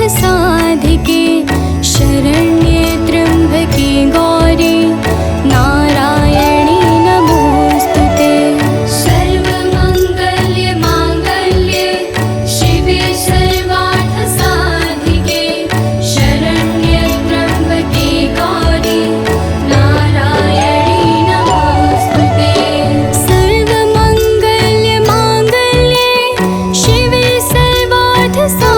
साधिके शरण्ये त्र्यम्बके गौरी नारायणी नमोस्तुते। सर्वमङ्गल्ये माङ्गल्ये शिवे सर्वार्थसाधिके शरण्ये त्र्यम्बके गौरी नारायणी नमोस्तुते। सर्वमङ्गल्ये माङ्गल्ये शिवे सर्वार्थसाधिके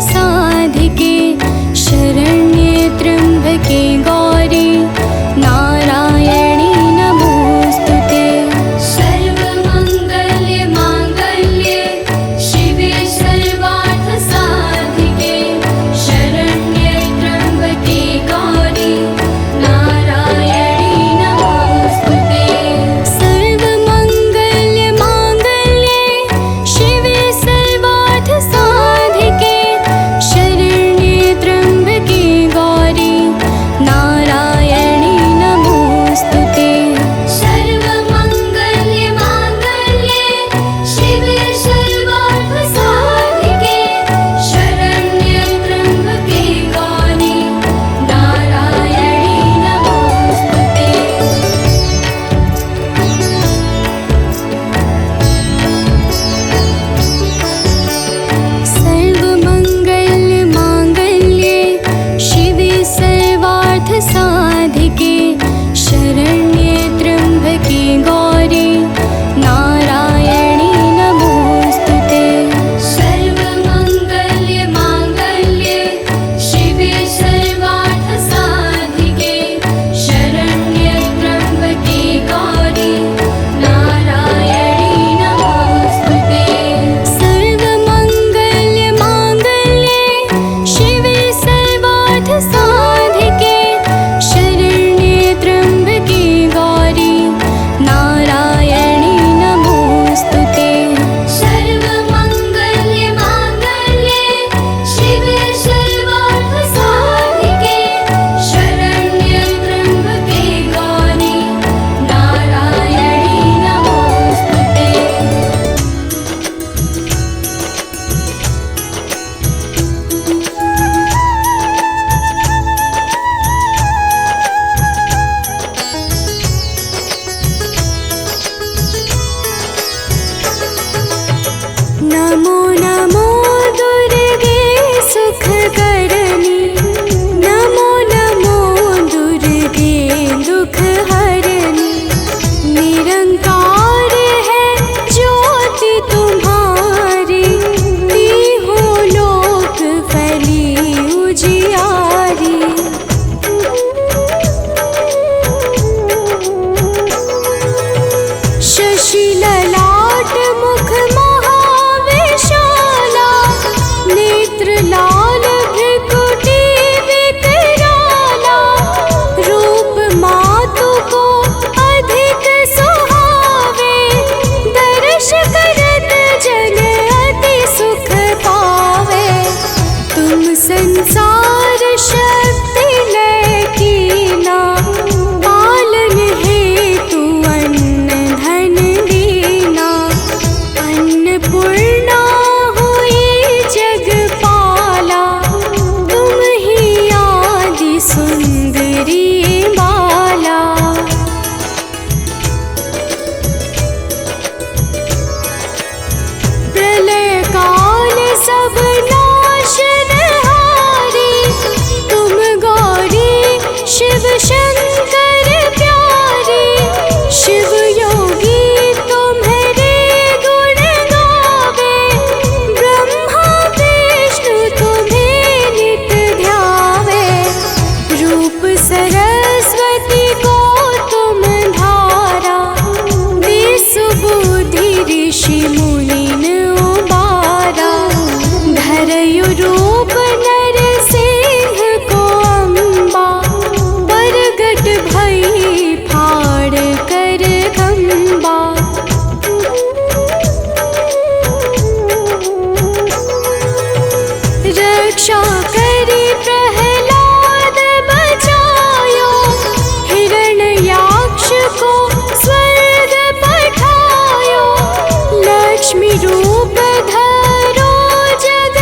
साधिके शरण्ये त्र्यम्बके गौरी नारायणी नमोस्तुते। सर्वमङ्गल्ये माङ्गल्ये शिवे सर्वार्थ साधिके शरण्ये त्र्यम्बके गौरी नारायणी नमोस्तुते। सर्वमङ्गल्ये माङ्गल्ये शिवे सर्वार्थ साधिके शरण्ये त्र्यम्बके गौरी नारायणी नमोस्तुते। सर्वमङ्गल्ये माङ्गल्ये शिवे सर्वार्थ साधिके शरण्ये त्र्यम्बके गौरी नारायणी नमोस्तुते। सर्वमङ्गल्ये माङ्गल्ये शिवे सर्वार्थ साधिके शरण्ये त्र्यम्बके गौरी नारायणी नमोस्तुते। सर्वमङ्गल्ये माङ्गल्ये शिवे सर्वार्थ साधिके शरण्ये त्र्यम्बके गौरी नारायणी नमोस्तुते। सर्वमङ्गल्ये माङ्गल्ये शिवे सर्वार्थ साधिके शरण्ये त्र्यम्बके गौरी नारायणी नमोस्तुते। सर्वमङ्गल्ये माङ्गल्ये शिवे सर्वार्थ साधिके शरण्ये त्र्यम्बके गौरी नारायणी नमोस्तुते। नमो नमो दुर्गे सुखकरणी नमो नमो दुर्गे दुखहरणी। निरंकार है ज्योति तुम्हारी तीहों लोक फैली उजियारी। शशि ललाट मुख महाविशाला नेत्र लाल भृकुटी विकराला। रूप मातु को अधिक सुहावे दर्श करत जन अति सुख पावे। तुम संसार शक्ति लय कीना पालन हेतु अन्न धन दीना। अन्नपूर्णा हुई जगपाला तुम ही आदि सुंदरी बाला। प्रलय काल सब नाशनहारी तुम गौरी शिव शंकर प्यारी। शिव योगी तुम्हारे गुण गावे ब्रह्मा विष्णु तुम्हें नित ध्यावे। रूप सरस्वती को तुम धारा विसुबुद्धि ऋषि मुनिन उबारा। धरयु रूप नरसिंह को अम्बा प्रगट भई फाड़ कर खम्बा। रक्षा करी प्रहलाद बचायो हिरण्याक्ष को स्वर्ग पठायो। लक्ष्मी रूप धरो जग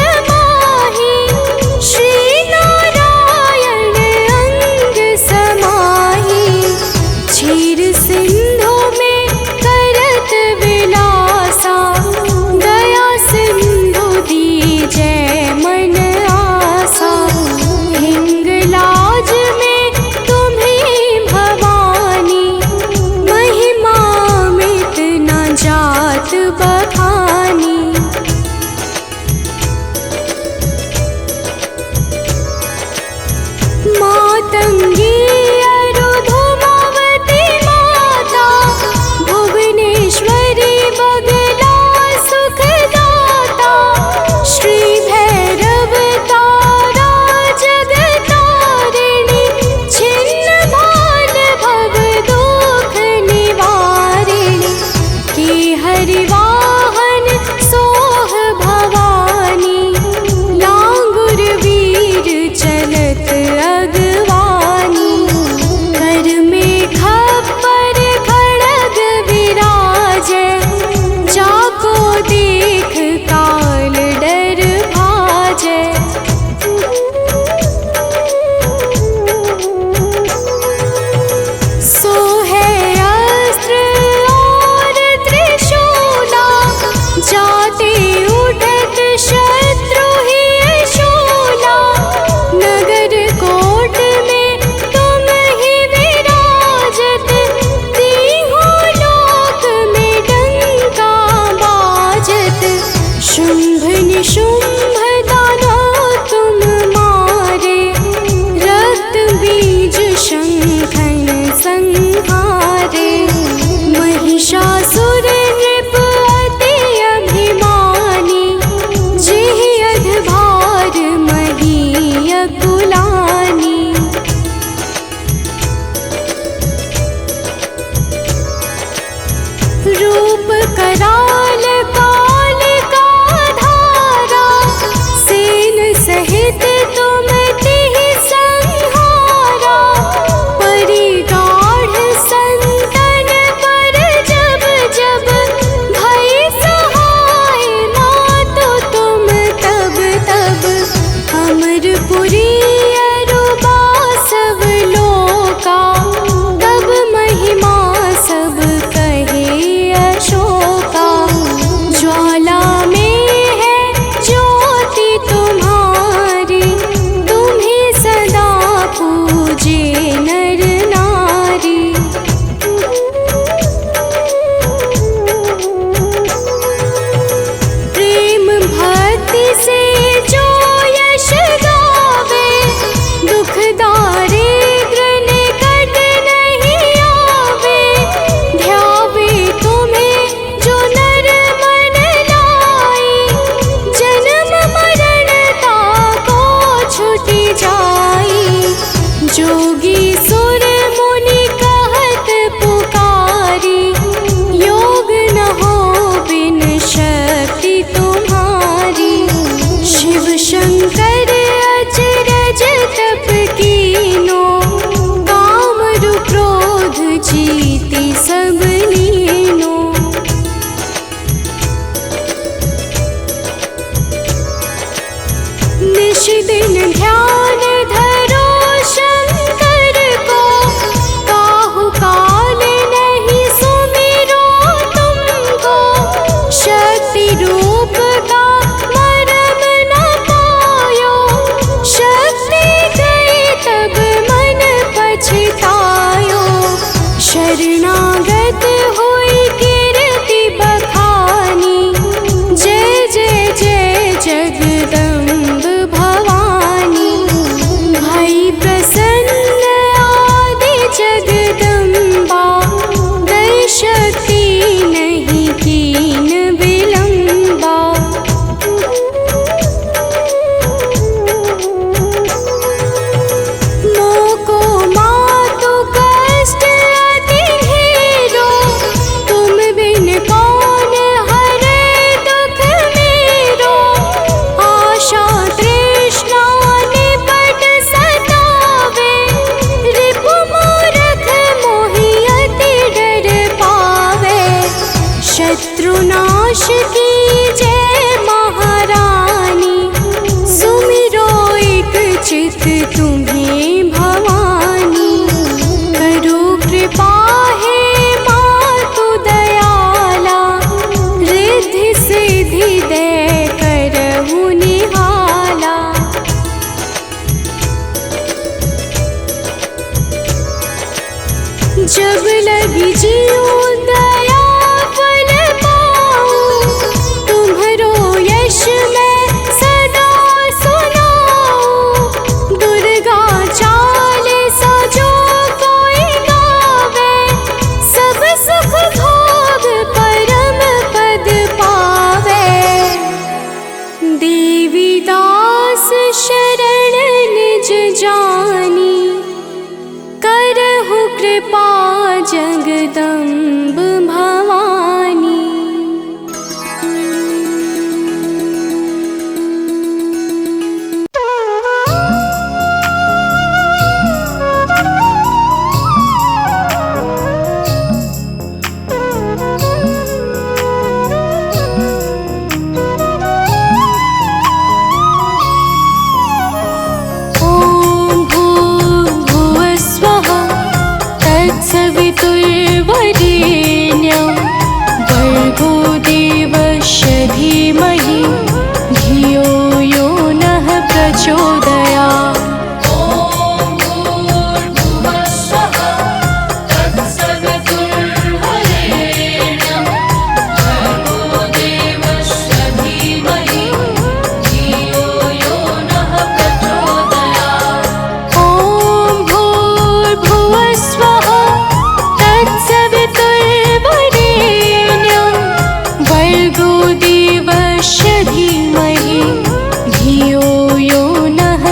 मातंगी अरुधुमावती माता, भुवनेश्वरी बगला सुखदाता, श्री भैरव तारा जगतारिणी, छिन्न भाल भव दुख निवारिणी, की हरिवाहन सोह भवानी, लांगुर वीर चलत अगवानी, कर में खप्पर खड़ग विराजै, जाको देख काल डर भाजै। सोहे अस्त्र और त्रिशूला, जाते उठत शत्रु ही शूला, नगर कोट में तुम ही विराजत, तीहों लोक में डंका बाजत, शुंभ निशुंभ दानव तुम मारे, रक्त बीज शंखन संहारे, महिषासुर नृप अति अभिमानी, जिहि अधभार महीयकुलानी। रूप कराल कालिका धारा, सेन सहित तुम तिहि संहारा, परिगाढ़ संतन पर जब जब, भय सहाय मातु तुम तब तब, अमरपुरी अरुबा सब लोका, तब महिमा सब कहे अशोका, ज्वाला में है ज्योति तुम्हारी, तुम्हें सदा पूजे नर नारी। प्रेम भक्ति से जो यश गावे, दुख दारिद्र निकट नहीं आवे, ध्यावे तुम्हें जो नर मन लाई, जन्म मरण ताको छुटि जाई, जोगी सुर मुनि कहत पुकारी, योग न हो बिन शक्ति तुम्हारी, शिव शंकर अचरज तप कीनो, काम रु क्रोध जीति सब लीनो। निश दिन ध्यान धरो शंकर को, काहु काल नहीं सुमिरो तुमको, शक्ति रूप का मरम न पायो, शक्ति गई तब मन पछतायो, शरणागत हुई कीर्ति बखानी, जय जय जय जगदम्ब भवानी, भई प्रसन्न आदि जगदम्बा, दई शक्ति नहीं कीन विलंबा। मोको मातु कष्ट अति ढेरो, तुम बिन कौन हरे दुख मेरो, आशा तृष्णा निपट सतावे, रिपु मूरख मोहि अति डर पावे, शत्रुनाश कीजय महारानी, सुमिरो एक चित तुम्हें भवानी, करो कृपा हे मातु दयाला, रिद्धि सिद्धि दे करहु निहाला। जब लगी जीऊं दया फल पाऊं, तुम्हरो यश मैं सदा सुनाऊं, दुर्ग देवी दास शरण निज जानी, करहु कृपा जगदम्ब भवानी। तत्सवितुर्वरेण्यं भर्गो देवस्य धीमहि धियो यो नः प्रचोदयात्। देवस्य धीमहि धियो यो नः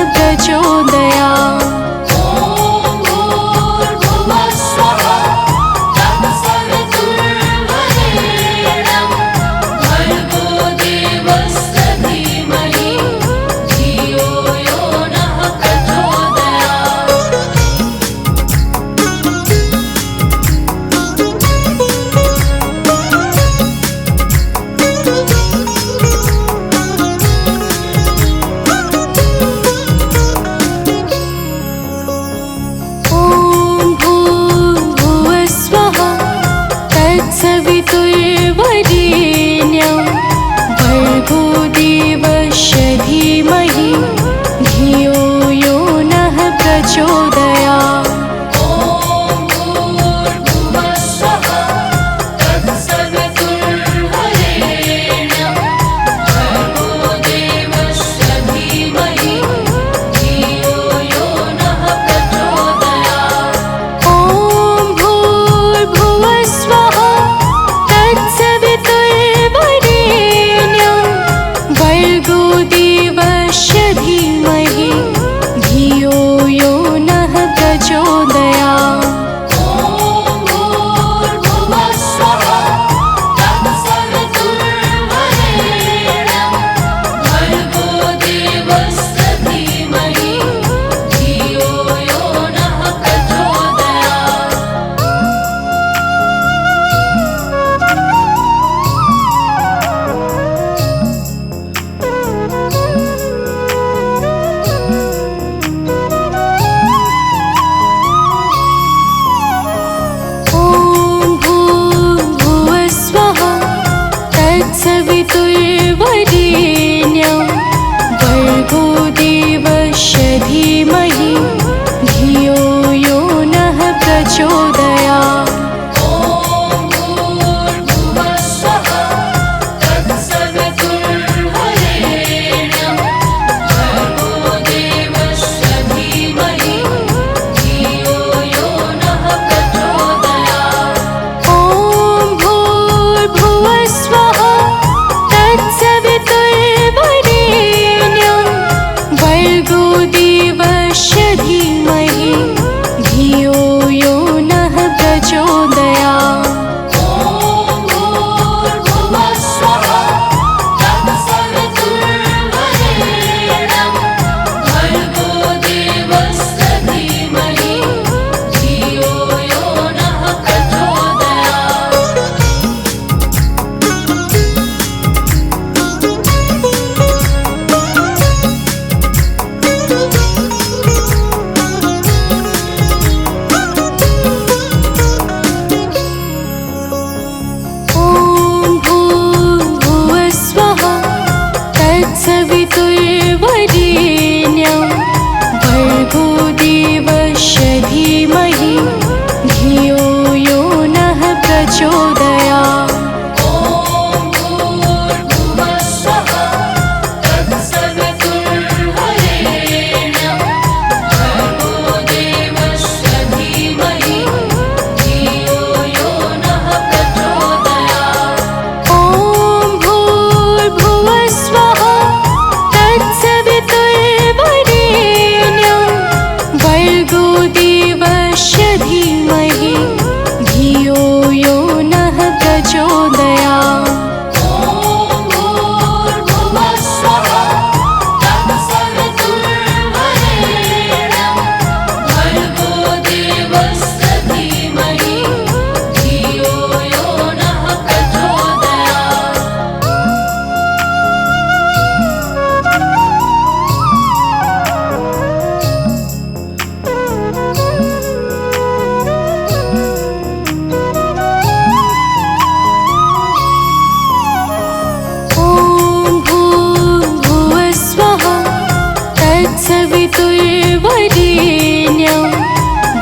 तत्सवितुर्वरेण्यं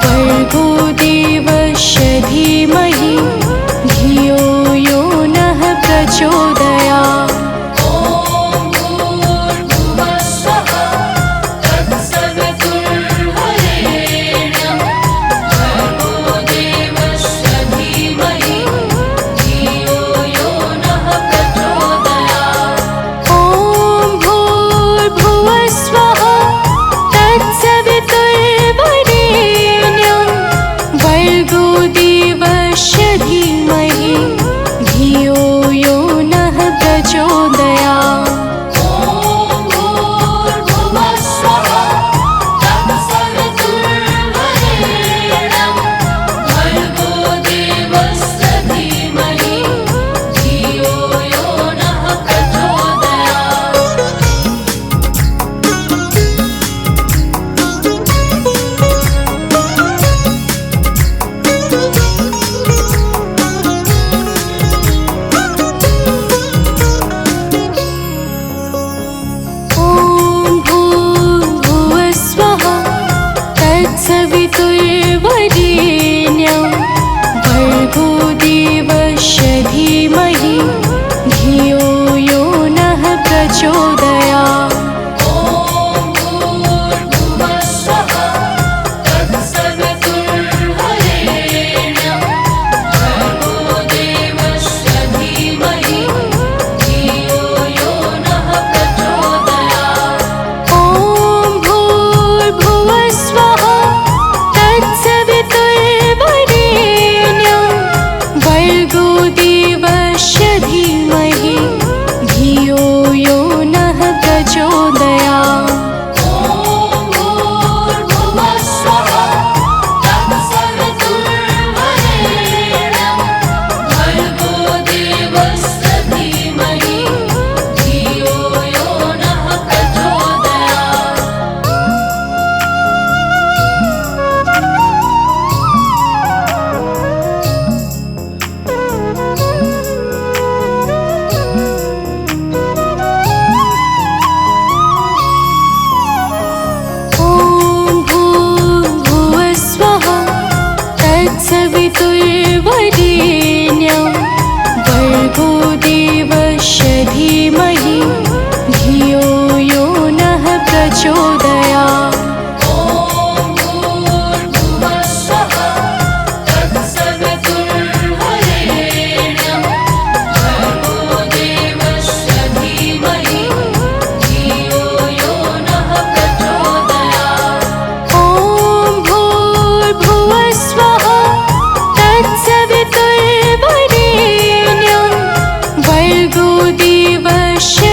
भर्गो देवस्य धीमहि धियो यो नः प्रचोदयात्। तत्सवितुर्वरेण्यं भर्गो देवस्य धीमहि धियो यो नः प्रचोदयात्। तत्सवितुर्वरेण्यं भर्गो देवस्य धीमहि धियो यो नः प्रचोदयात्। देवस्य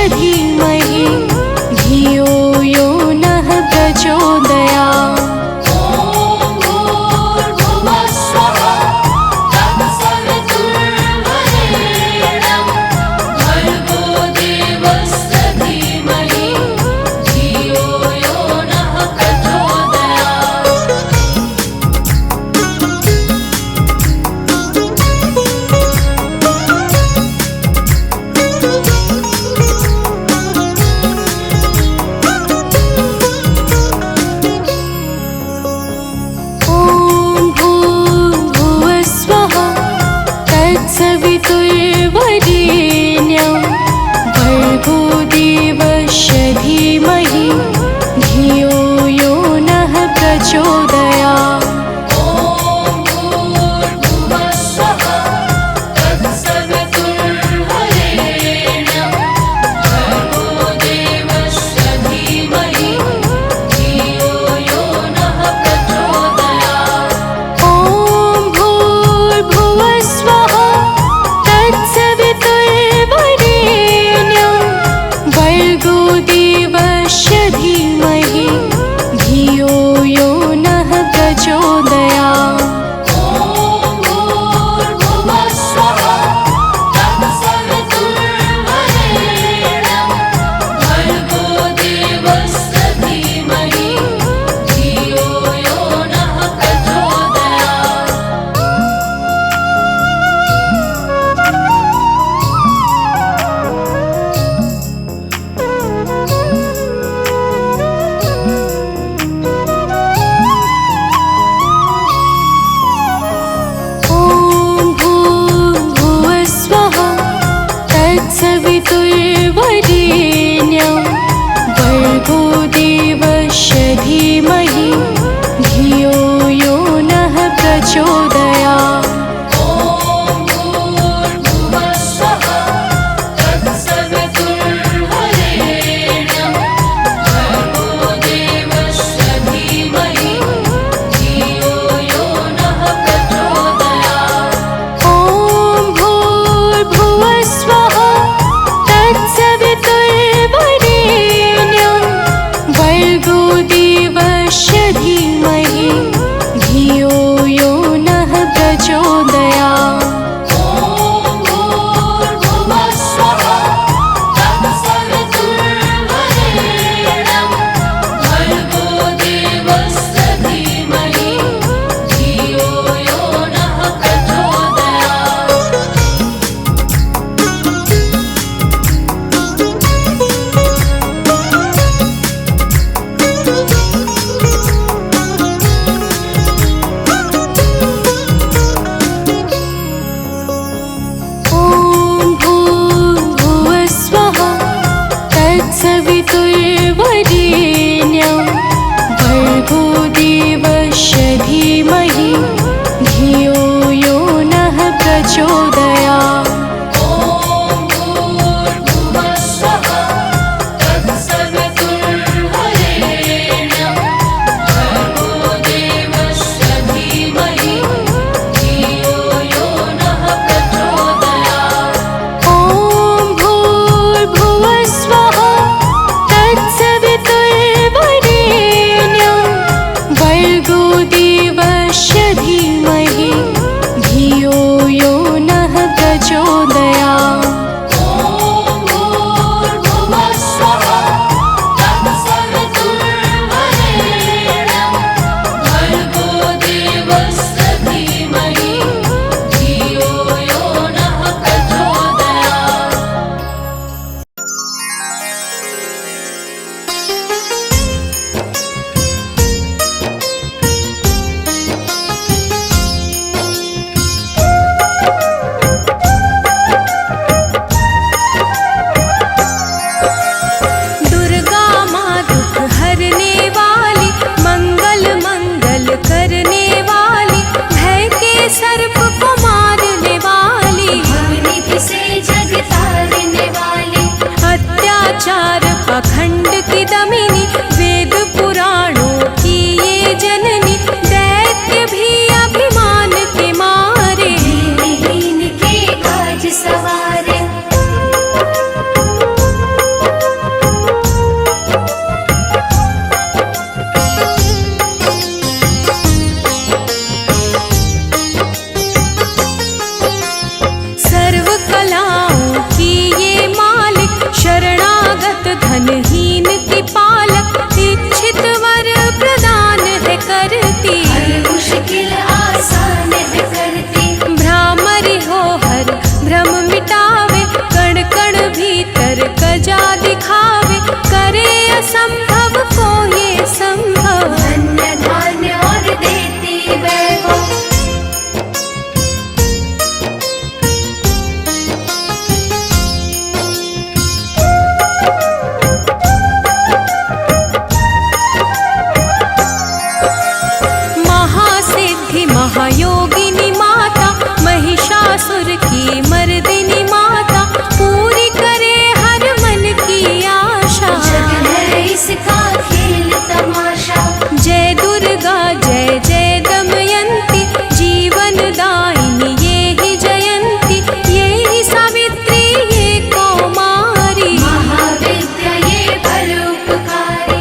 इसका खेल तमाशा। जय दुर्गा जय जय दमयंती, जीवन दायिनी ये ही जयंती, ये ही सावित्री ये कौमारी, महाविद्या ये परोपकारी।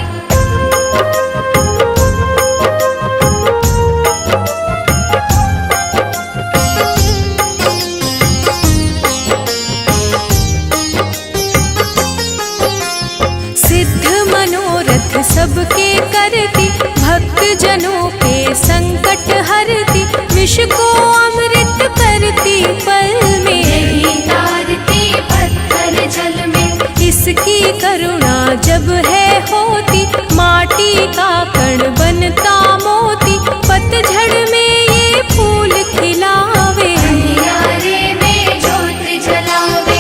सिद्ध मनोरथ सबके करती, भक्त जनों के संकट हरती, विष को अमृत करती पल में, यही तारती पत्थर जल में। इसकी करुणा जब है होती, माटी का कण बनता मोती, पतझड़ में ये फूल खिलावे, अंधियारे में ज्योत जलावे।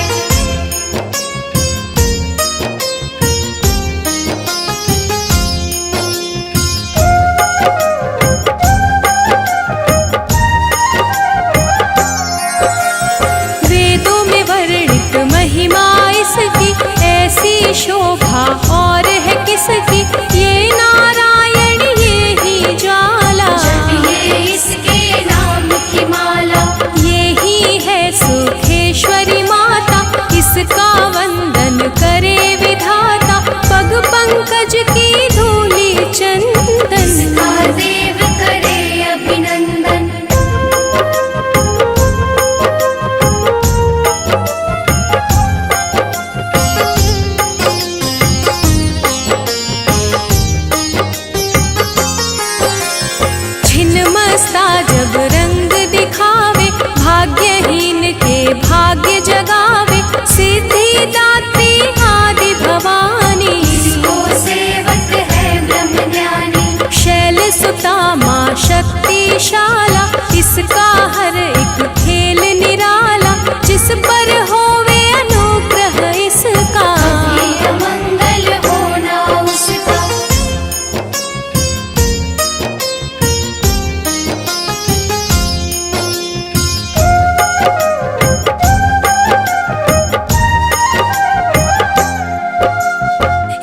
वेदों में वर्णित महिमा इसकी, ऐसी शोभा और है किसकी, ये नारायण ये ही ज्वाला, जपिए इसके नाम की माला। ये ही है सुखेश्वरी माता, इसका वंदन करे विधाता, पग पंकज की धूली चंदन, इसका देव करे अभिनंदन। छिन्नमस्ता जब रंग दिखावे, भाग्यहीन के भाग्य जगावे, सिद्धि दात्री आदि भवानी, इसको सेवक है ब्रह्म ज्ञानी। शैल सुता माँ शक्तिशाला, इसका हर एक खेल निराला, जिस पर होवे अनुग्रह इसका, मंगल होना उसका।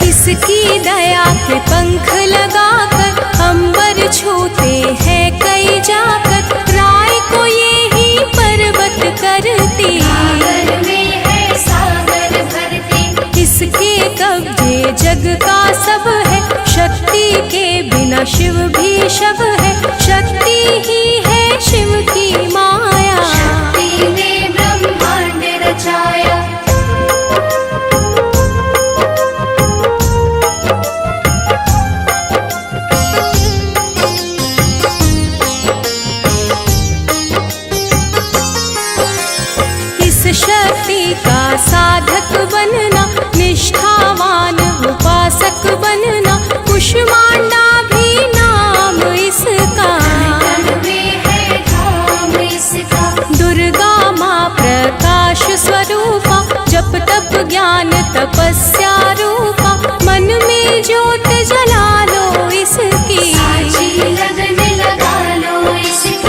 इसकी दया के पंख लगाकर, अंबर छूते हैं कई जाकर, राय को ये ही पर्वत करती, सागर में है सागर भरती। इसके कब्जे जग का सब है, शक्ति के बिना शिव भी शव है, शक्ति ही है शिव की माया, शक्ति ने ब्रह्मांड रचाया। शक्ति का साधक बनना, निष्ठावान उपासक बनना, कुष्मांडा भी नाम इसका, में है धाम इसका। दुर्गा माँ प्रकाश स्वरूपा, जप तप ज्ञान तपस्या रूपा, मन में ज्योत जला लो इसकी, साची लगन लगा लो इसकी।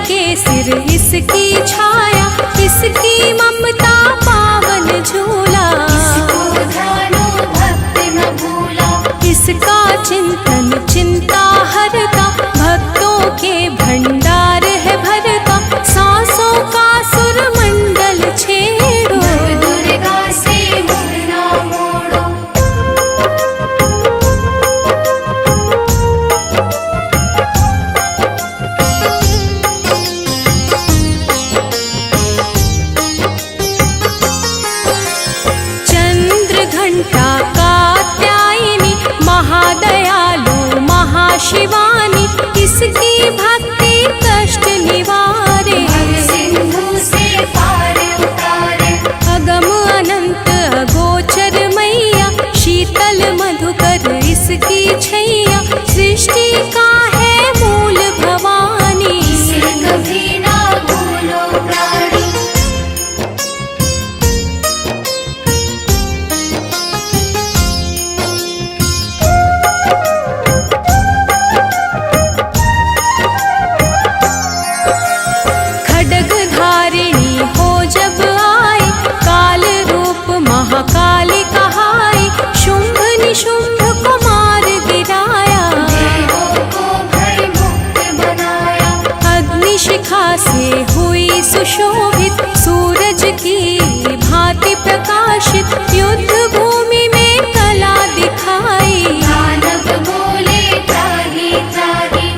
के सिर इसकी छाया, इसकी ममता पावन झूला, इसको ध्यानो सुशोभित सूरज की भांति प्रकाशित युद्ध भूमि में कला दिखाई। दानव बोले त्राहि त्राहि।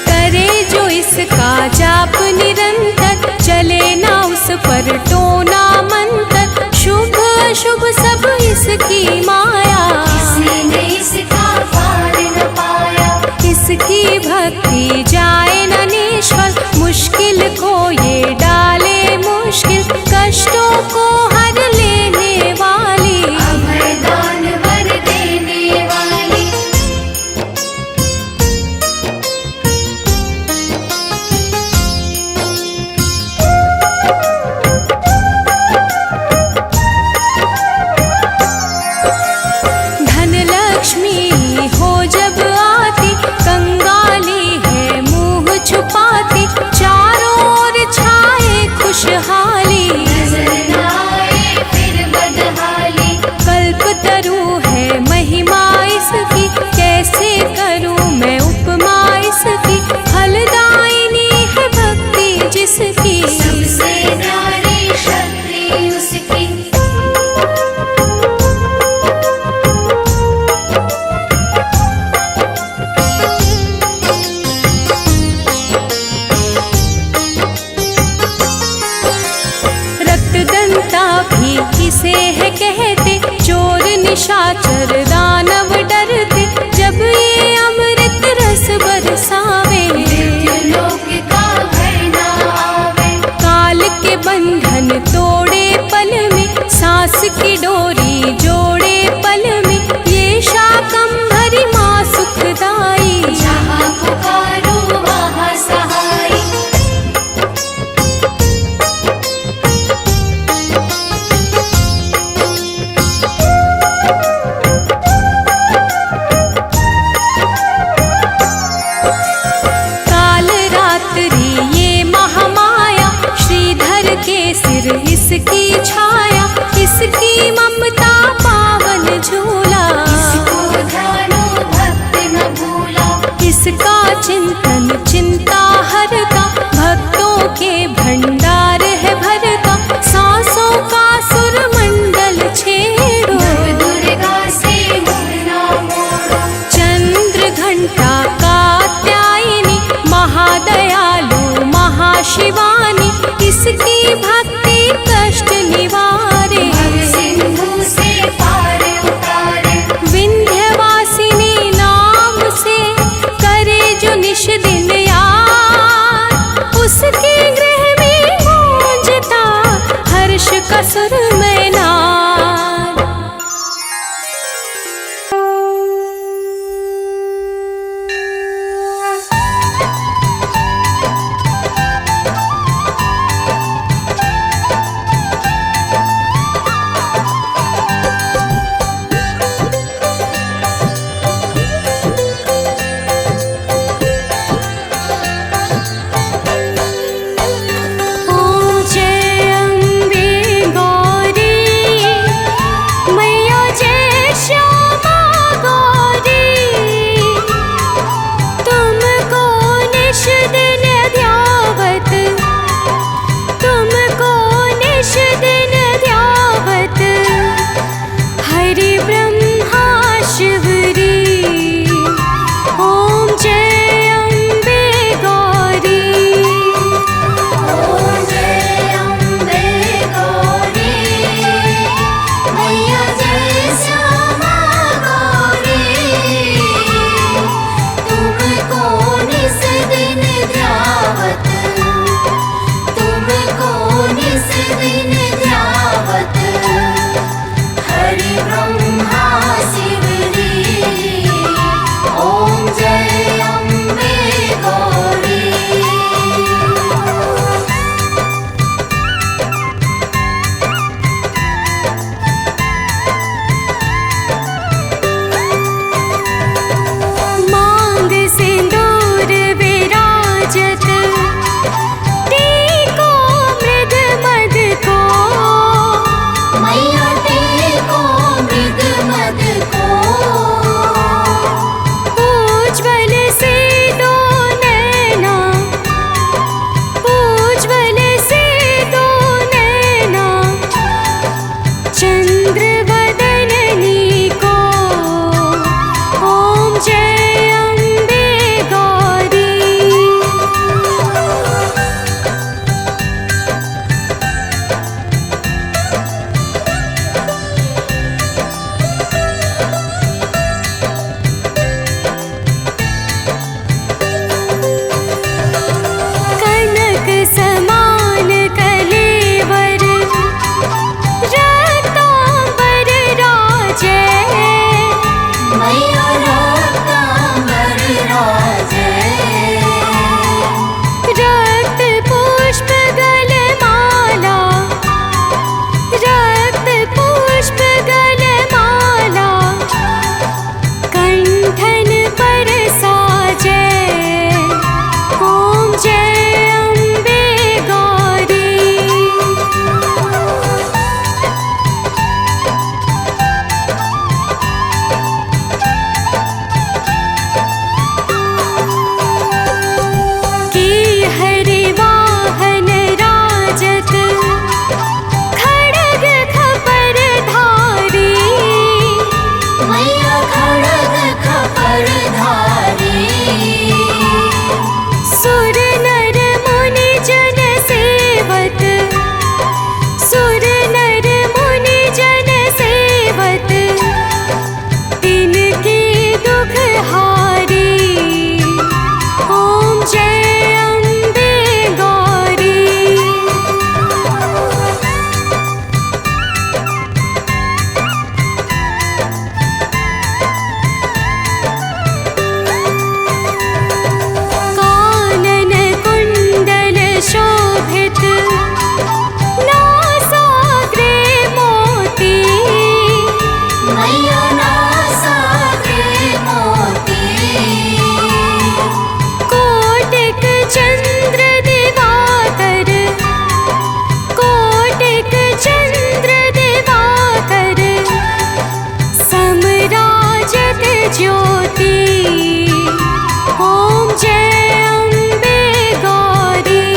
करे जो इसका जाप निरंतर, चले ना उस पर टोना मंतर। शुभ अशुभ सब इसकी माया, किसी ने इसका पार न पाया। इसकी भक्ति जाए न निष्फल, मुश्किल को ये डाले मुश्किल, कष्टों को हर लेने वाली। अभय दान वर देने वाली। धन लक्ष्मी हो जब आती, कंगाली है मुंह छुपाती। चारों ओर छाए खुशहाली, नजर न आए फिर बदहाली। कल्पतरु है महिमा इसकी, कैसे करूं मैं उपमा इसकी। फलदायिनी है भक्ति जिसकी, सबसे न्यारी शक्ति उसकी। रक्तदंता भी किसे है कहते, चोर निशाचर दानव डरते। जब ये अमृत रस बरसावे, मृत्युलोक का भय न आवे। काल के बंधन तोड़े पल में, सांस की डोरी जोड़े पल में। ये शाकंभरी माँ सुखदाई, जहाँ पुकारो वहाँ सहाय। काल रात्रि ये महामाया, श्रीधर के सिर इसकी छाया। इसकी ममता पावन झूला, इसको ध्यानो भक्त न भूला। इसका चिंतन चिंता हरता, भक्तों के भंडार है भरता। सांसों का सुरमंडल छेड़ो, नव दुर्गा से मुँह न मोड़ो। चंद्र घंटा कात्यायनी, महादयालु महाशिवानी। इसकी भक्ति कष्ट निवारे, भव सिंधु से पार उतारे। विंध्यवासिनी नाम से करे जो निश दिन याद, उसके गृह में गूंजता हर्ष का सुर में नाद। ओम जय अम्बे गौरी, मैया जय श्यामा गौरी। तुमको निश दिन ध्यावत, तुमको निश दिन ध्यावत। हरि ब्रह्मा शिवरी, ओम जय अम्बे गौरी। ओम जय अम्बे गौरी, मैया जय श्यामा गौरी। तुमको निस दिन ध्यावत, तुमको निस दिन ध्यावत। हरि ब्रह्मा शिवरी, ओम जय अम्बे गौरी। मांग सिंदूर विराजत, टीको मृद मद को। मैया रक्तांबर राजे। रक्त पुष्प गलमाला, रक्त पुष्प गलमाला, कंठन पर साजे। ओम जय अम्बे गौरी। की हरि वाहन राजत, खड्ग खपर धारी। मैया खड्ग खपर धारी। सुर नर मुनि जन सेवत, सुर नर मुनि जन सेवत, तिनके दुख हारी। ओम जय अम्बे गौरी। कानन कुंडल शोभित, नासाग्रे मोती। मैया नासाग्रे मोती। कोटिक चंद्र दिवाकर, कोटिक चंद्र दिवाकर, समराजत ज्योति। ओम जय अम्बे गौरी।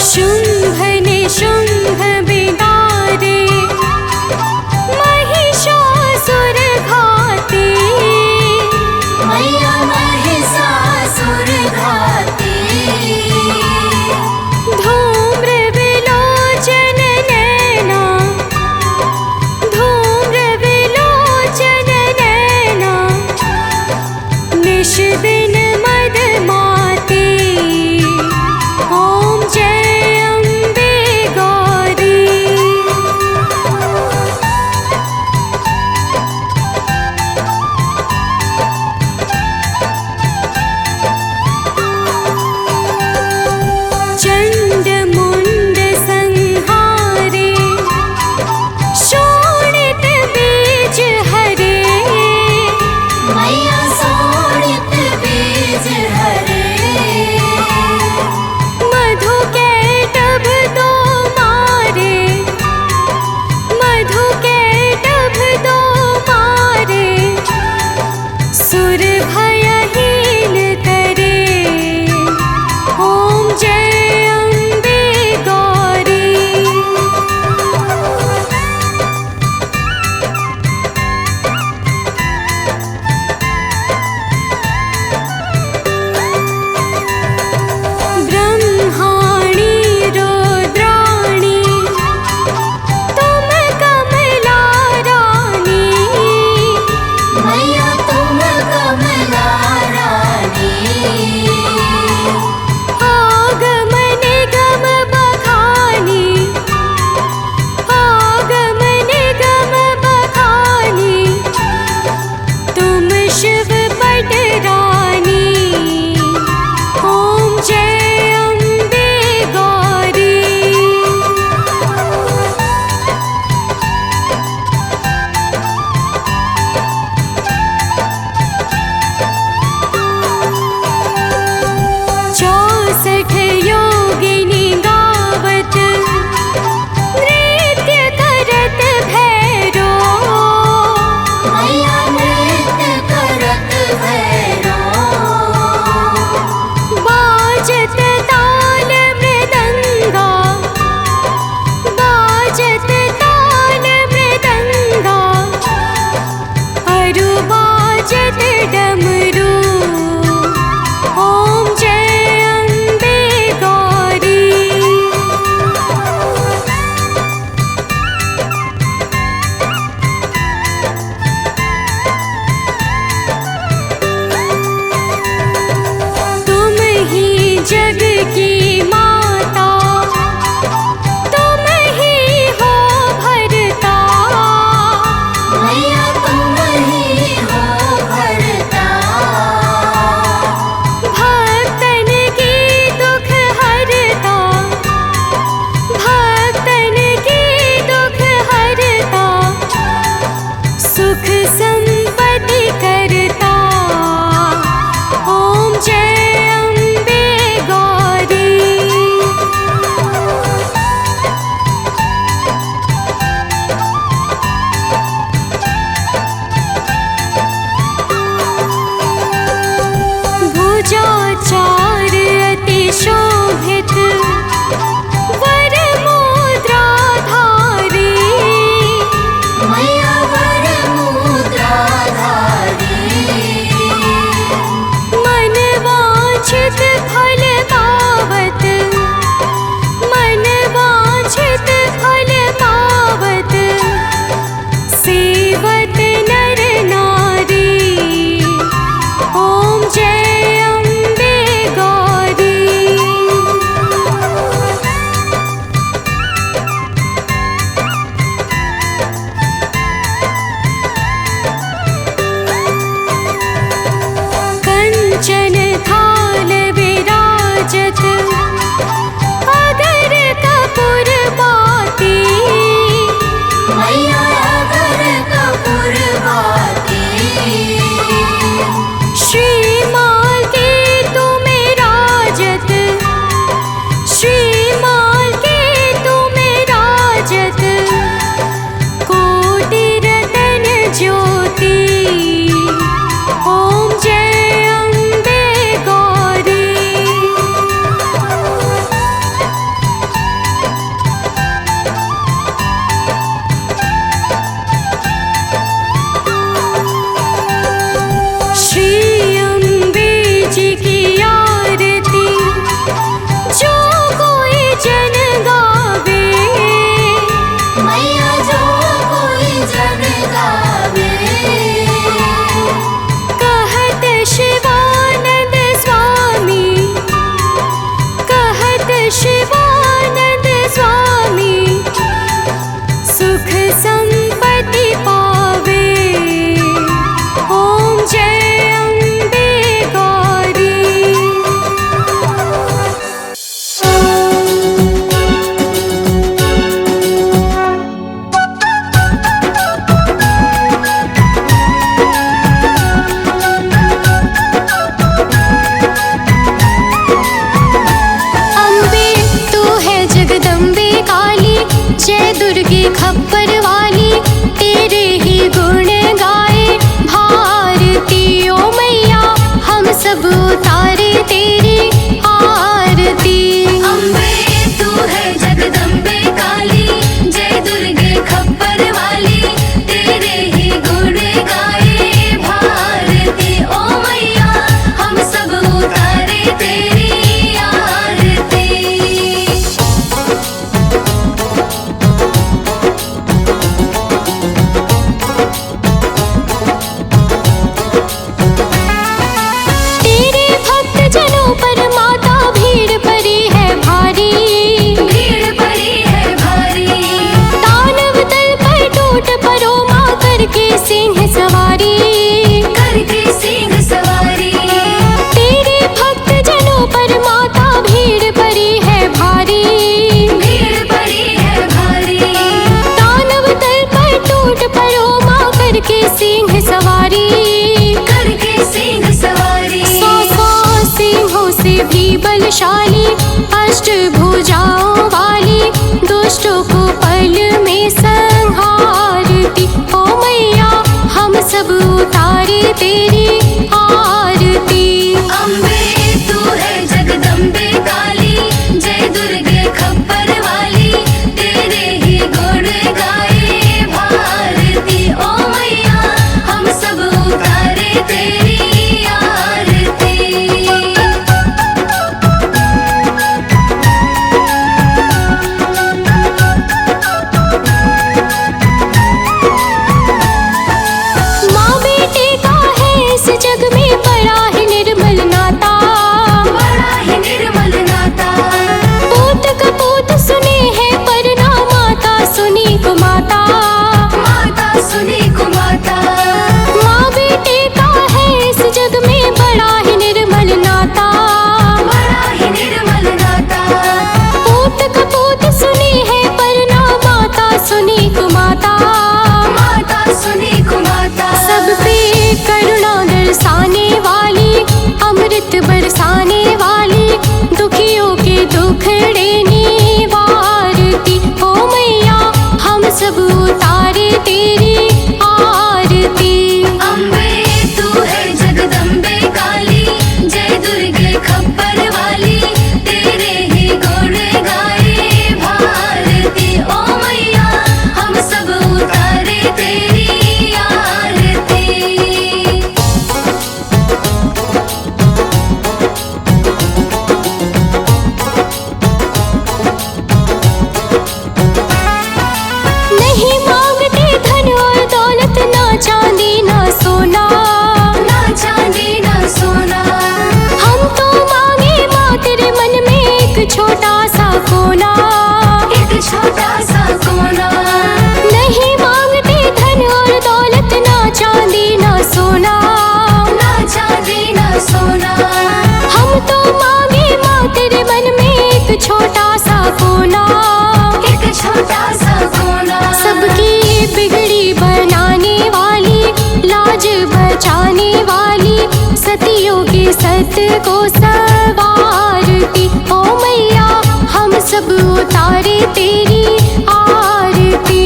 शुंभ निशुंभ बिदारे, महिषासुर घाती। मैया महिषासुर घाती। धूम्र विलोचन नैना, धूम्र विलोचन नैना, निश दिन मदमाती। ओम जय अम्बे गौरी। चंड मुंड संहारे, शोणित बीज हरे। मैया शोणित बीज हरे। मधु कैटभ दो मारे, मधु कैटभ दो मारे, सुर भयहीन करे। ओम जय अम्बे गौरी। ब्रह्माणी रुद्राणी, तुम कमला रानी। मैया तुम कमला रानी। आगम निगम बखानी, आगम निगम बखानी, तुम शिव पटरानी। ओम जय अम्बे गौरी। चौसठ योगिनी गावत, नृत्य करत भैरो। मैया नृत्य करत भैरो। बाजत ताल मृदंगा, बाजत ताल मृदंगा, अरु बाजत डमरू। ओम जय अम्बे गौरी। की माता तुम ही हो भरता, मैया तुम ही हो भरता। भक्तन की दुख हरता, भक्तन की दुख हरता, सुख संपत्ति करता। ओम जय अम्बे गौरी। बचाने वाली, सतियों के सत को सवारती। ओ मैया हम सब उतारे तेरी आरती।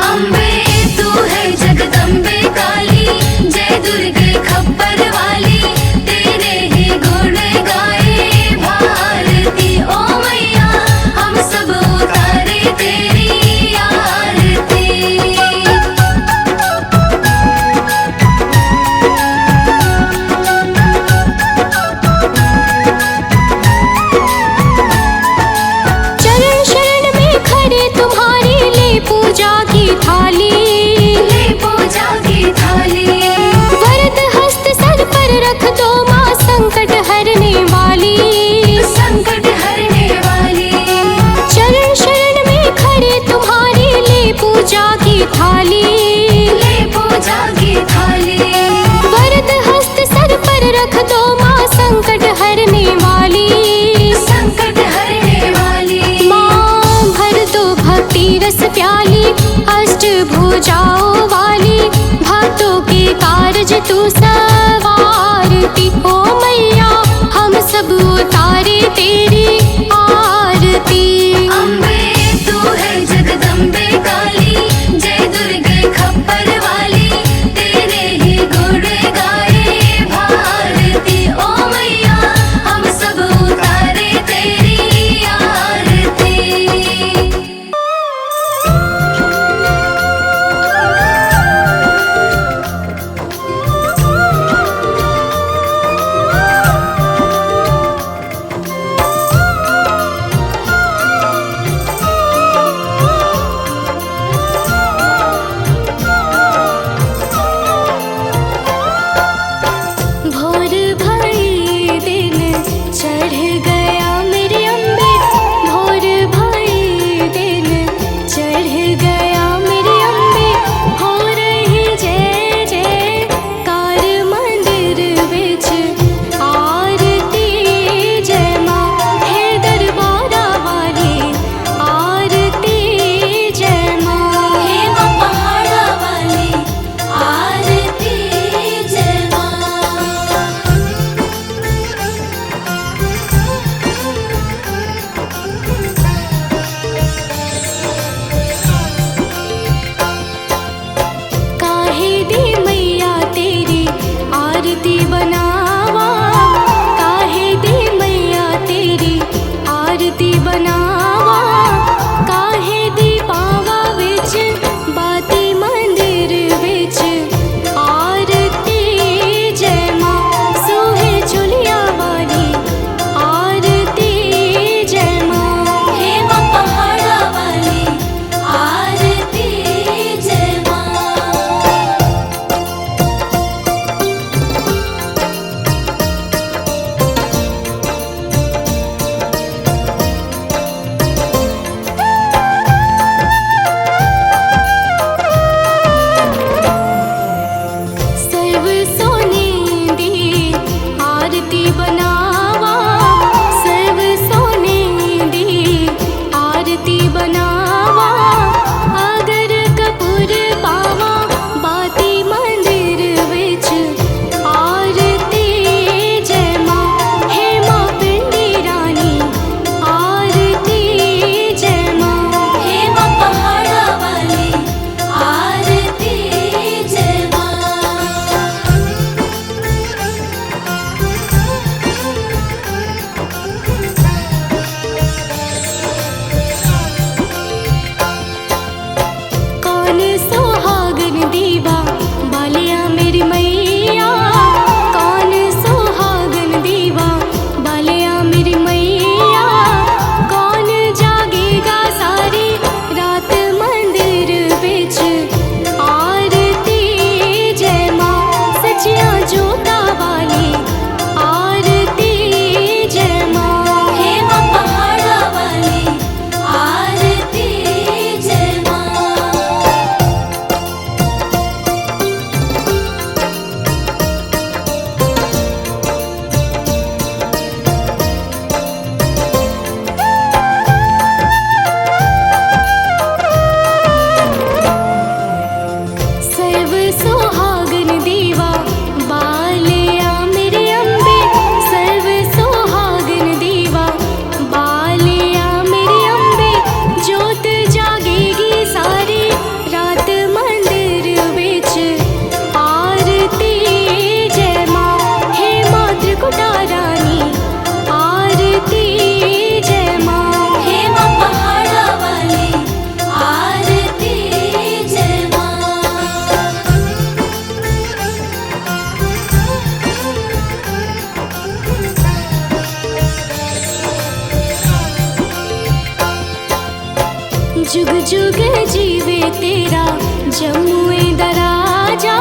अम्बे तू है जगदम्बे काली, जय दुर्गे खप्पर वाली, तेरे ही गुण गाए भारती। ओ मैया हम सब उतारे तेरी आरती। चरण शरण में खड़े तुम्हारे, ले पूजा की थाली, ले पूजा की थाली। वरद हस्त सर पर रख दो माँ, संकट हरने वाली, संकट हरने वाली। चरण शरण में खड़े तुम्हारे, ले पूजा की थाली, ले पूजा की थाली। वरद हस्त सर पर रख दो माँ, संकट हरने वाली, संकट हरने वाली। माँ भर दो भक्ति रस प्याली, अष्ट भुजाओं वाली, भक्तों के कारज तू सवारती। ओ मैया हम सब उतारे तेरी आरती। अम्बे तू है जगदम्बे काली, जय दुर्गे खप्पर वाली, तेरे ही गुण गाए भारती। ओ मैया हम सब उतारे तेरी आरती। जुग जुग जीवे तेरा जमुए दराजा,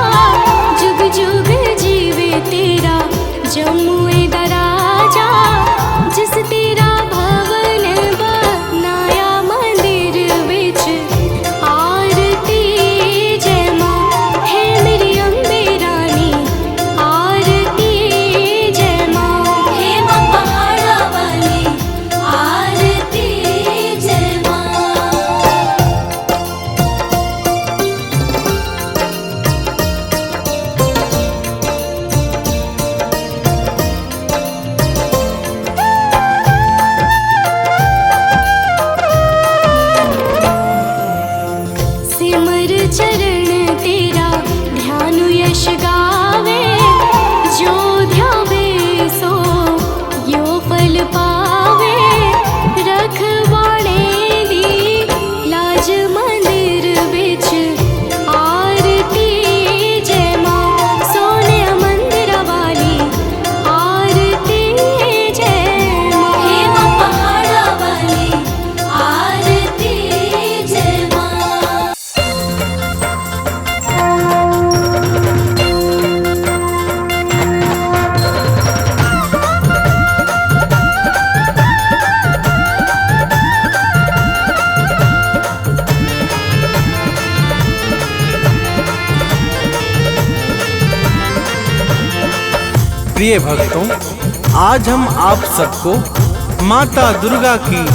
जुग जुग जीवे तेरा जमुए दराजा। जिस तेरा भवन बनाया मंदिर विच आरती जय माँ है मेरी अम्बे रानी, आरती जय माँ हे माँ पहाड़ा वाली, आरती जय माँ। सिमर चरण तेरा ध्यान यश गावे, जो ध्यावे सो यो फल पावे। रखवाणे दी लाज मंदिर विच आरती जय माँ, सोने मंदिर वाली आरती जय माँ। हे माँ पहाड़ा वाली, आरती जय माँ। प्रिय भक्तों, आज हम आप सबको माता दुर्गा की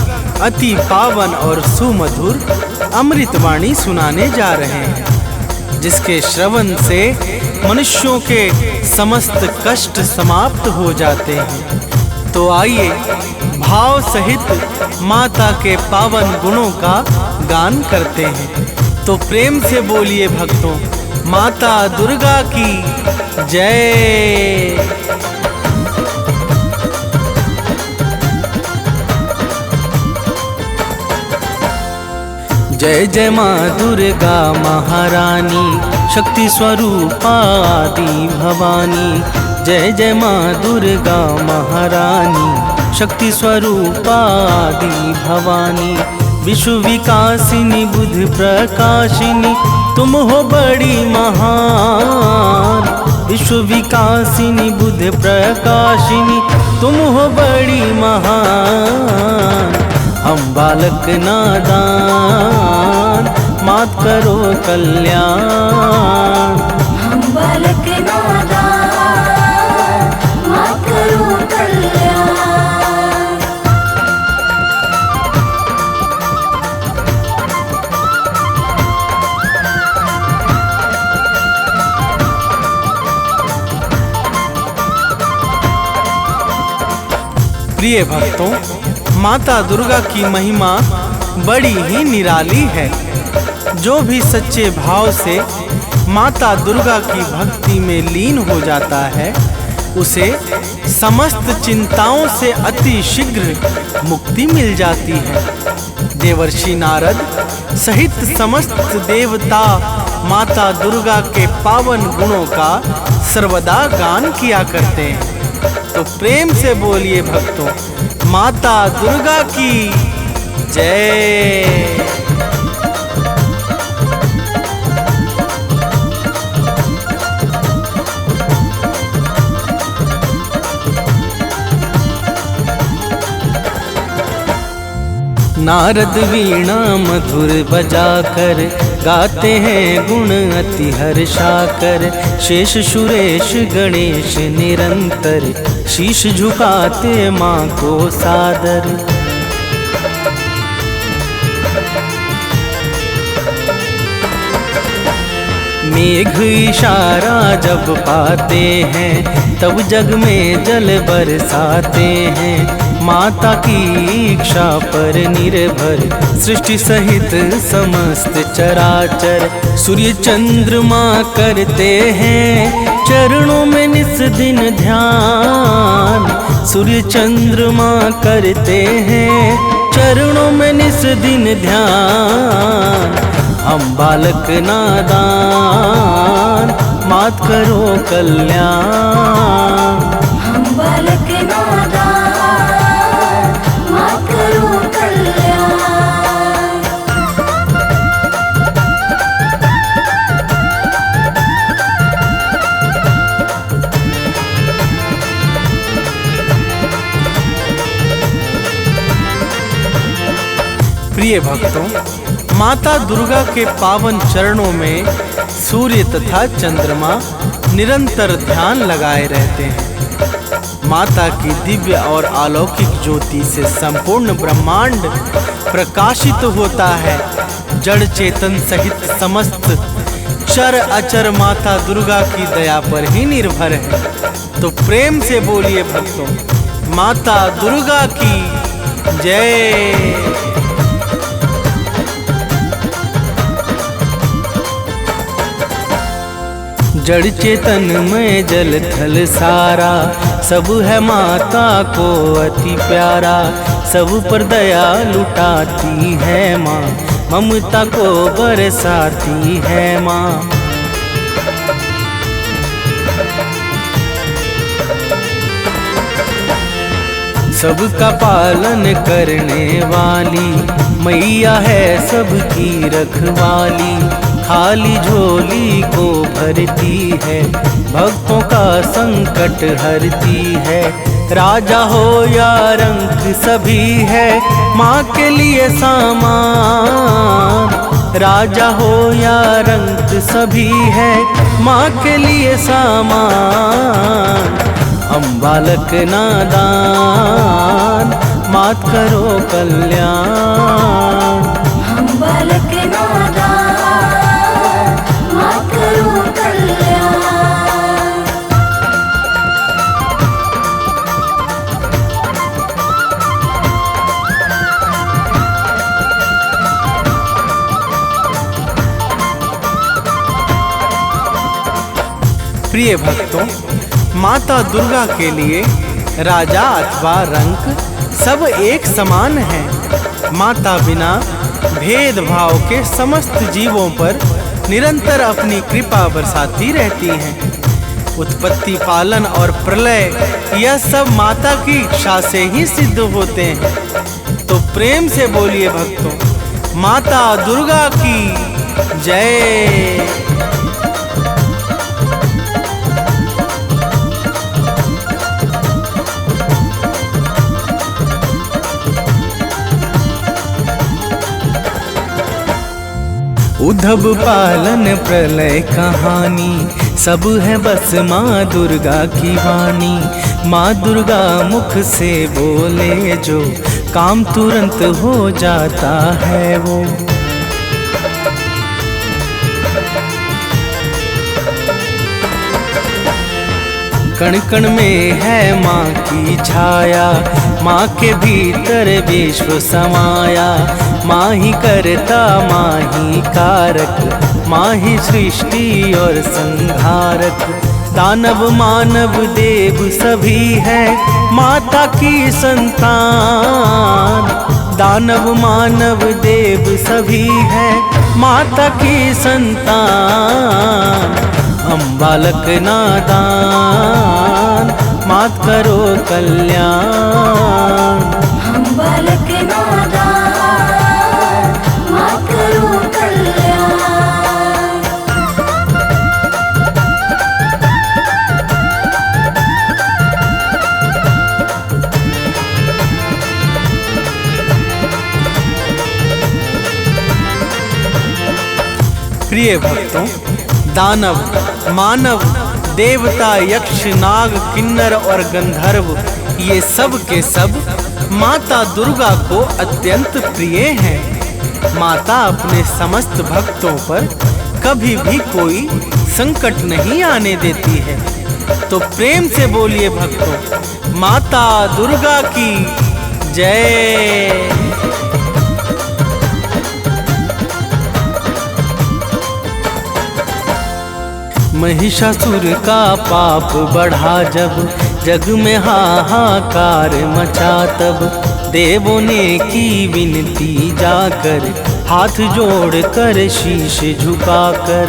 अति पावन और सुमधुर अमृतवाणी सुनाने जा रहे हैं, जिसके श्रवण से मनुष्यों के समस्त कष्ट समाप्त हो जाते हैं। तो आइए भाव सहित माता के पावन गुणों का गान करते हैं। तो प्रेम से बोलिए भक्तों, माता दुर्गा की जय। जय जय माँ दुर्गा महारानी, शक्ति स्वरूपा आदि भवानी। जय जय माँ दुर्गा महारानी, शक्ति स्वरूपा आदि भवानी। विश्व विकासिनी बुद्ध प्रकाशिनी, तुम हो बड़ी महान। विश्व विकासिनी बुद्ध प्रकाशिनी, तुम हो बड़ी महान। हम बालक नादान, मात करो कल्याण। हम बालक नादान, मात करो कल्याण। प्रिय भक्तों, माता दुर्गा की महिमा बड़ी ही निराली है। जो भी सच्चे भाव से माता दुर्गा की भक्ति में लीन हो जाता है, उसे समस्त चिंताओं से अति शीघ्र मुक्ति मिल जाती है। देवर्षि नारद सहित समस्त देवता माता दुर्गा के पावन गुणों का सर्वदा गान किया करते हैं। तो प्रेम से बोलिए भक्तों, माता दुर्गा की जय। नारद वीणा मधुर बजाकर गाते हैं गुण अति हर्षाकर। शेष सुरेश गणेश निरंतर शीश झुकाते माँ को सादर। मेघ इशारा जब पाते हैं, तब जग में जल बरसाते हैं। माता की इच्छा पर निर्भर सृष्टि सहित समस्त चराचर। सूर्य चंद्रमा करते हैं चरणों में निस दिन ध्यान। सूर्य चंद्रमा करते हैं चरणों में निस दिन ध्यान। हम बालक नादान, मात करो कल्याण। हम बालक नादान, मात करो कल्याण। प्रिय भक्तों, माता दुर्गा के पावन चरणों में सूर्य तथा चंद्रमा निरंतर ध्यान लगाए रहते हैं। माता की दिव्य और अलौकिक ज्योति से संपूर्ण ब्रह्मांड प्रकाशित होता है। जड़ चेतन सहित समस्त चर अचर माता दुर्गा की दया पर ही निर्भर है। तो प्रेम से बोलिए भक्तों, माता दुर्गा की जय। जड़ चेतन में जल थल सारा, सब है माता को अति प्यारा। सब पर दया लुटाती है माँ, ममता को बरसाती है माँ। सबका पालन करने वाली मैया है सबकी रखवाली। खाली झोली को भरती है, भक्तों का संकट हरती है। राजा हो या रंक सभी है माँ के लिए सामान। राजा हो या रंक सभी है माँ के लिए सामान। हम बालक नादान, मात करो कल्याण। हम बालक नादान, मात करो कल्याण। प्रिय भक्तों, माता दुर्गा के लिए राजा अथवा रंक सब एक समान है। माता बिना भेदभाव के समस्त जीवों पर निरंतर अपनी कृपा बरसाती रहती हैं। उत्पत्ति, पालन और प्रलय यह सब माता की इच्छा से ही सिद्ध होते हैं। तो प्रेम से बोलिए भक्तों, माता दुर्गा की जय। उद्धव पालन प्रलय कहानी, सब है बस माँ दुर्गा की वाणी। माँ दुर्गा मुख से बोले जो, काम तुरंत हो जाता है वो। कण कण में है माँ की छाया, माँ के भीतर विश्व समाया। माँ ही करता माँ ही कारक, माँ ही सृष्टि और संहारक। दानव मानव देव सभी है माता की संतान। दानव मानव देव सभी है माता की संतान। हम बालक नादान, मात करो कल्याण। हम बालक नादान, मात करो कल्याण। प्रिय भक्तों, दानव मानव देवता यक्ष नाग किन्नर और गंधर्व ये सब के सब माता दुर्गा को अत्यंत प्रिय हैं। माता अपने समस्त भक्तों पर कभी भी कोई संकट नहीं आने देती है। तो प्रेम से बोलिए भक्तों, माता दुर्गा की जय। महिषासुर का पाप बढ़ा जब, जग में हाहाकार मचा तब। देवों ने की विनती जाकर, हाथ जोड़ कर शीश झुकाकर।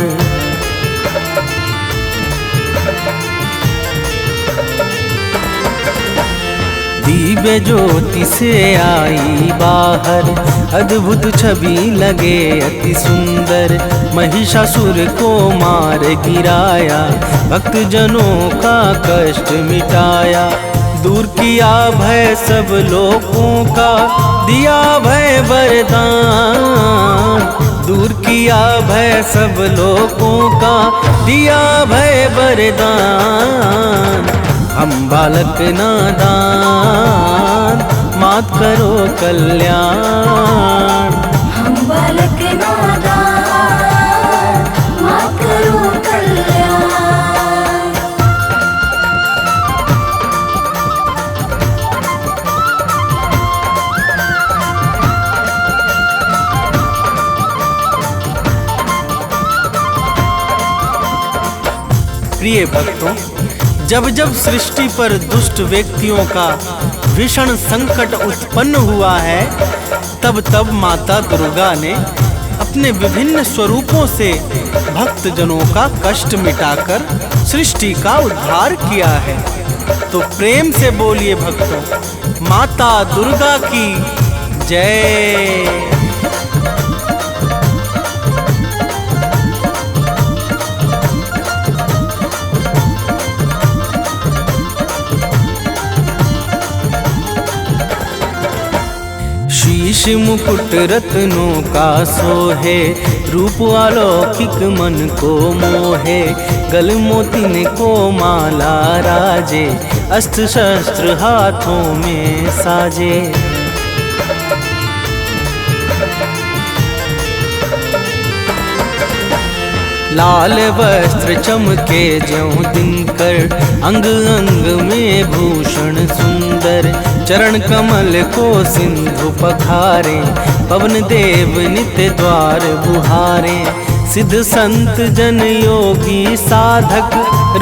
दिव्य ज्योति से आई बाहर, अद्भुत छवि लगे अति सुंदर। महिषासुर को मार गिराया, भक्त जनों का कष्ट मिटाया। दूर किया भय सब लोगों का, दिया भय वरदान। दूर किया भय सब लोगों का, दिया भय वरदान। हम बालक नादान, मात करो कल्याण। हम बालक नादान, मात करो कल्याण। प्रिय भक्तों, जब जब सृष्टि पर दुष्ट व्यक्तियों का भीषण संकट उत्पन्न हुआ है, तब तब माता दुर्गा ने अपने विभिन्न स्वरूपों से भक्त जनों का कष्ट मिटाकर सृष्टि का उद्धार किया है। तो प्रेम से बोलिए भक्तों, माता दुर्गा की जय। शीश मुकुट रत्नों का सोहे, रूप अलौकिक मन को मोहे। गल मोतिन को माला राजे, अस्त्र शस्त्र हाथों में साजे। लाल वस्त्र चमके ज्यों दिनकर, अंग अंग में भूषण सुंदर। चरण कमल को सिंधु पखारे, पवन देव नित्य द्वार बुहारे। सिद्ध संत जन योगी साधक,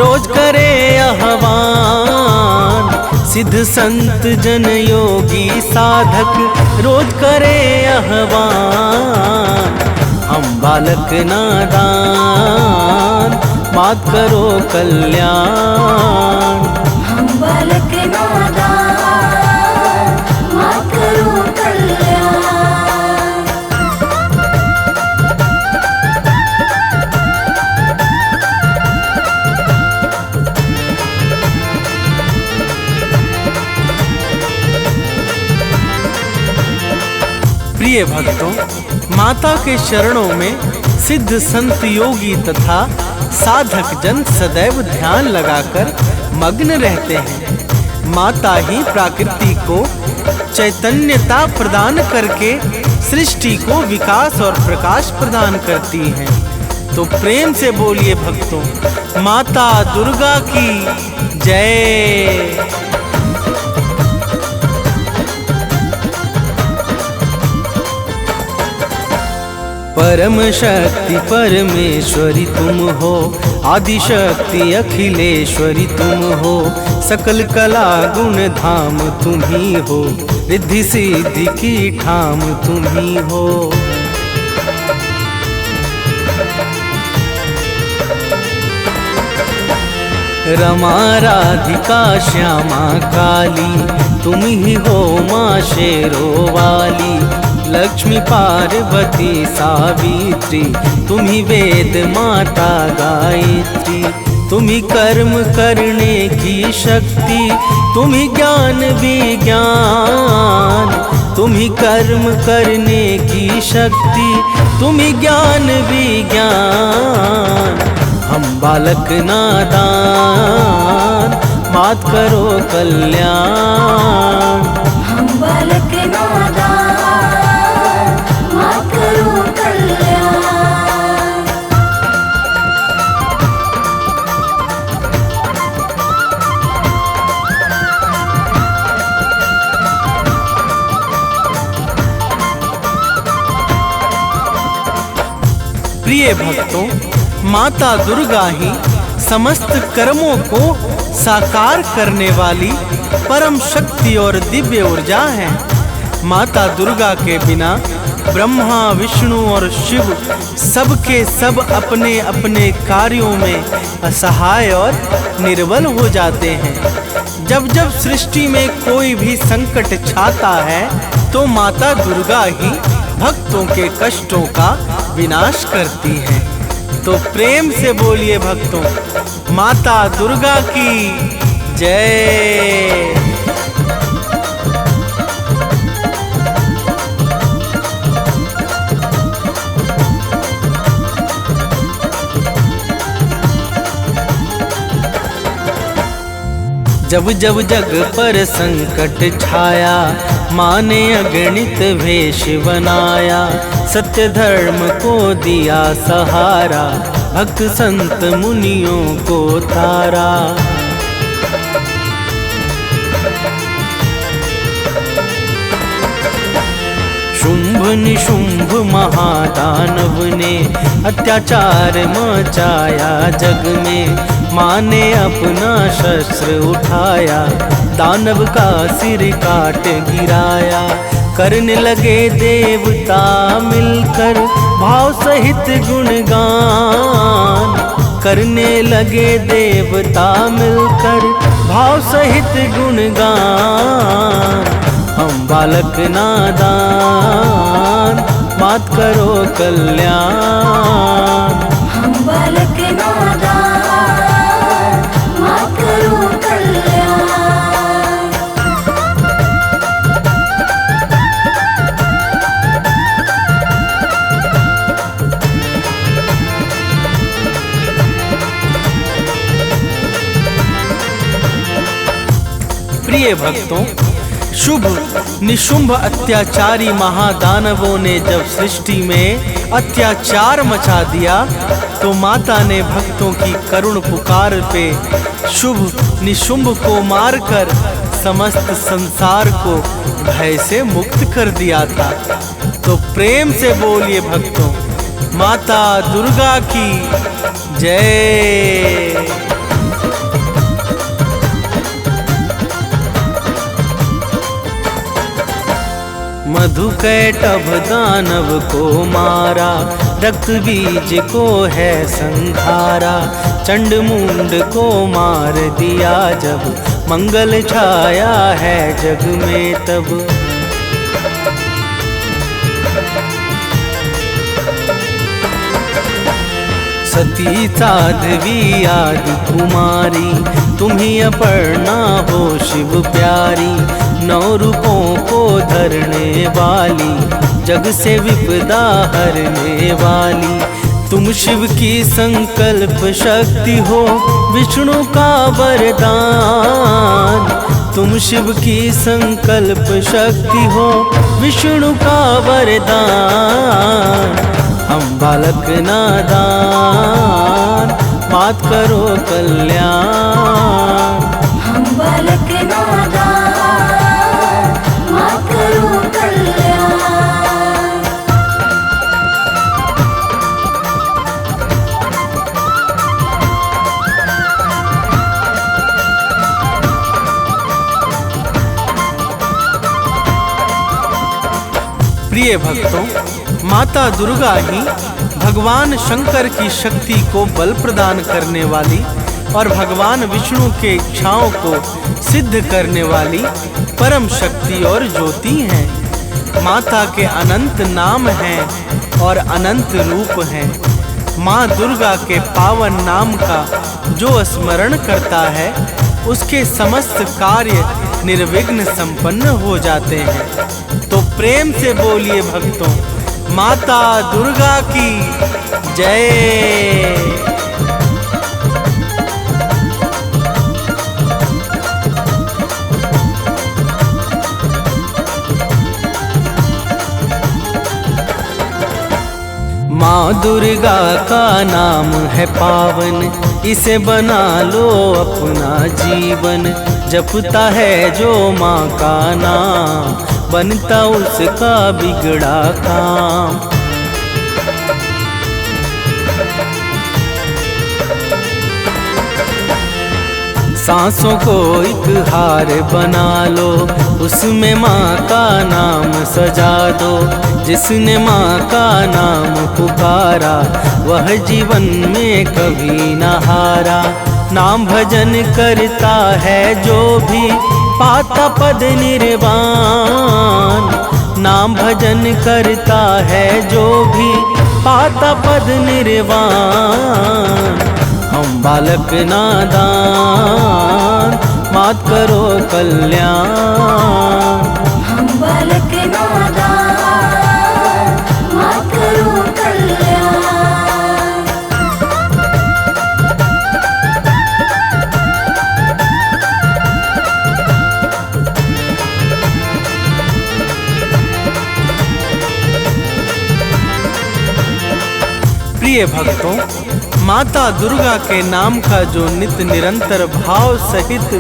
रोज करे आह्वान। सिद्ध संत जन योगी साधक, रोज करे आह्वान। हम बालक नादान, मात करो कल्याण। हम बालक नादान, मात करो कल्याण। प्रिय भक्तों, माता के चरणों में सिद्ध संत योगी तथा साधक जन सदैव ध्यान लगाकर मग्न रहते हैं। माता ही प्रकृति को चैतन्यता प्रदान करके सृष्टि को विकास और प्रकाश प्रदान करती हैं। तो प्रेम से बोलिए भक्तों, माता दुर्गा की जय। परम शक्ति परमेश्वरी तुम हो, आदि शक्ति अखिलेश्वरी तुम हो। सकल कला गुण धाम तुम ही हो, रिद्धि सिद्धि की ठाम तुम ही हो। रमा राधिका श्यामा काली, तुम ही हो माँ शेरों वाली। लक्ष्मी पार्वती सावित्री, तुम ही वेद माता गायत्री। तुम ही कर्म करने की शक्ति, तुम ही ज्ञान विज्ञान। तुम ही कर्म करने की शक्ति, तुम ही ज्ञान विज्ञान। हम बालक नादान, मात करो कल्याण। हम बालक नादान, मात करो कल्याण। प्रिय भक्तों, माता दुर्गा ही समस्त कर्मों को साकार करने वाली परम शक्ति और दिव्य ऊर्जा है। माता दुर्गा के बिना ब्रह्मा विष्णु और शिव सबके सब अपने अपने कार्यों में असहाय और निर्बल हो जाते हैं। जब जब सृष्टि में कोई भी संकट छाता है, तो माता दुर्गा ही भक्तों के कष्टों का विनाश करती है। तो प्रेम से बोलिए भक्तों, माता दुर्गा की जय। जब जब जग पर संकट छाया, माँ ने अगणित वेश बनाया। सत्य धर्म को दिया सहारा, भक्त संत मुनियों को तारा। शुंभ निशुंभ महादानव ने अत्याचार मचाया जग में। माँ ने अपना शस्त्र उठाया, दानव का सिर काट गिराया। करने लगे देवता मिलकर भाव सहित गुणगान। करने लगे देवता मिलकर भाव सहित गुणगान। हम बालक नादान, मात करो कल्याण। हम बालक नादान, मात करो कल्याण। प्रिय भक्तों, शुभ निशुंभ अत्याचारी महादानवों ने जब सृष्टि में अत्याचार मचा दिया, तो माता ने भक्तों की करुण पुकार पे शुभ निशुंभ को मारकर समस्त संसार को भय से मुक्त कर दिया था। तो प्रेम से बोलिए भक्तों, माता दुर्गा की जय। मधुकैटभ दानव को मारा, रक्त बीज को है संहारा। चंड मुंड को मार दिया जब, मंगल छाया है जग में तब। सती साध्वी आदि कुमारी, तुम्ही अपर्णा हो शिव प्यारी। 9 रूपों को धरने वाली, जग से विपदा हरने वाली। तुम शिव की संकल्प शक्ति हो, विष्णु का वरदान। तुम शिव की संकल्प शक्ति हो, विष्णु का वरदान। हम बालक नादान, मात करो कल्याण। हम बालक नादान, मात करो कल्याण। प्रिय भक्तों, माता दुर्गा ही भगवान शंकर की शक्ति को बल प्रदान करने वाली और भगवान विष्णु के इच्छाओं को सिद्ध करने वाली परम शक्ति और ज्योति हैं। माता के अनंत नाम हैं और अनंत रूप हैं। माँ दुर्गा के पावन नाम का जो स्मरण करता है, उसके समस्त कार्य निर्विघ्न संपन्न हो जाते हैं। तो प्रेम से बोलिए भक्तों, माता दुर्गा की जय। माँ दुर्गा का नाम है पावन, इसे बना लो अपना जीवन। जपता है जो माँ का नाम, बनता उसका बिगड़ा काम। सांसों को एक हार बना लो, उसमें माँ का नाम सजा दो। जिसने माँ का नाम पुकारा, वह जीवन में कभी न हारा। नाम भजन करता है जो भी, पाता पद निर्वाण। नाम भजन करता है जो भी, पाता पद निर्वाण। हम बालक नादान, मात करो कल्याण। हम बालक नादान, मात करो कल्याण। प्रिय भक्तों, माता दुर्गा के नाम का जो नित्य निरंतर भाव सहित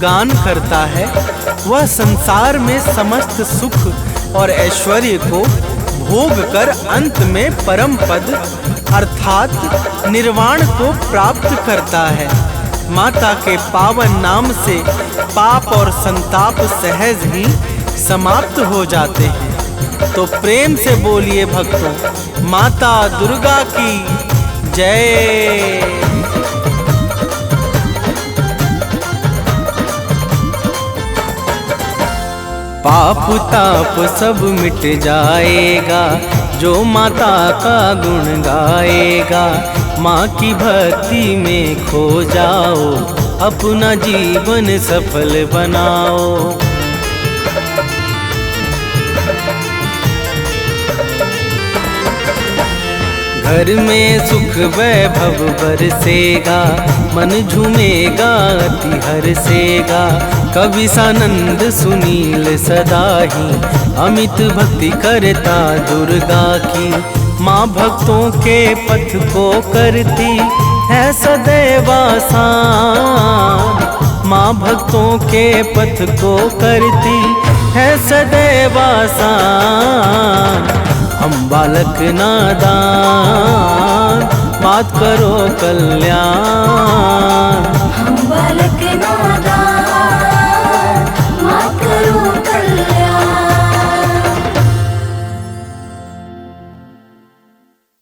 गान करता है, वह संसार में समस्त सुख और ऐश्वर्य को भोग कर अंत में परम पद अर्थात निर्वाण को प्राप्त करता है। माता के पावन नाम से पाप और संताप सहज ही समाप्त हो जाते हैं। तो प्रेम से बोलिए भक्तों, माता दुर्गा की जय। पाप ताप सब मिट जाएगा जो माता का गुण गाएगा। माँ की भक्ति में खो जाओ, अपना जीवन सफल बनाओ। घर में सुख वैभव बरसेगा, मन झूमेगा अति हर्षेगा। कवि सानंद सुनील सदा ही अमित भक्ति करता दुर्गा की। माँ भक्तों के पथ को करती है सदैव आसान। माँ भक्तों के पथ को करती है सदैव आसान। हम बालक नादान, बात करो कल्याण। हम बालक नादान,